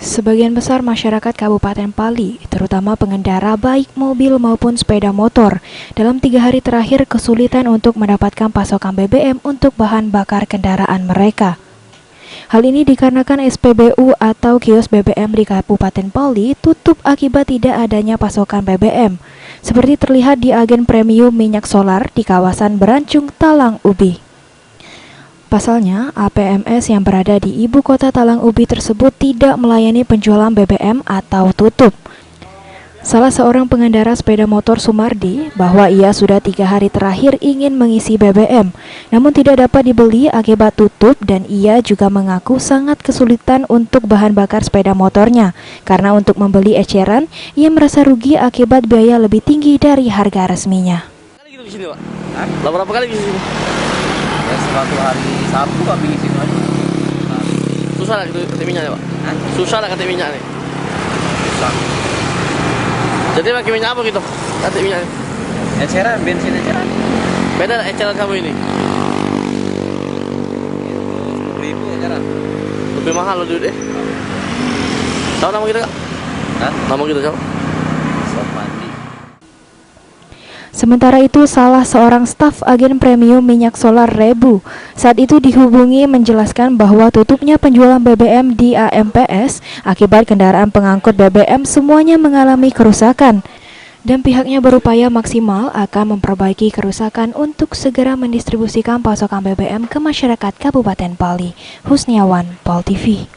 Sebagian besar masyarakat Kabupaten Pali, terutama pengendara baik mobil maupun sepeda motor, dalam 3 hari terakhir kesulitan untuk mendapatkan pasokan BBM untuk bahan bakar kendaraan mereka. Hal ini dikarenakan SPBU atau kios BBM di Kabupaten Pali tutup akibat tidak adanya pasokan BBM, seperti terlihat di agen premium minyak solar di kawasan Berancung, Talang Ubi. Pasalnya, APMS yang berada di ibu kota Talang Ubi tersebut tidak melayani penjualan BBM atau tutup. Salah seorang pengendara sepeda motor Sumardi bahwa ia sudah 3 hari terakhir ingin mengisi BBM, namun tidak dapat dibeli akibat tutup, dan ia juga mengaku sangat kesulitan untuk bahan bakar sepeda motornya, karena untuk membeli eceran, ia merasa rugi akibat biaya lebih tinggi dari harga resminya. Kali gitu di sini, Pak? Berapa kali di sini? Ya, suatu hari Sabtu kami ngisi aja. Susah lah ketik minyak, Pak? Susah lah ketik minyak nih. Susah. Jadi pakai minyak apa gitu? Ketik minyak. Eceran, bensin eceran. Beda lah eceran kamu ini. 10.000 eceran. Lebih mahal loh duit. Tahu nama kita, Kak? Hah? Nama kita siapa? Sopandi. Sementara itu, salah seorang staf agen premium minyak solar Rebu saat itu dihubungi menjelaskan bahwa tutupnya penjualan BBM di AMPS akibat kendaraan pengangkut BBM semuanya mengalami kerusakan, dan pihaknya berupaya maksimal akan memperbaiki kerusakan untuk segera mendistribusikan pasokan BBM ke masyarakat Kabupaten Pali. Husniawan, Pol TV.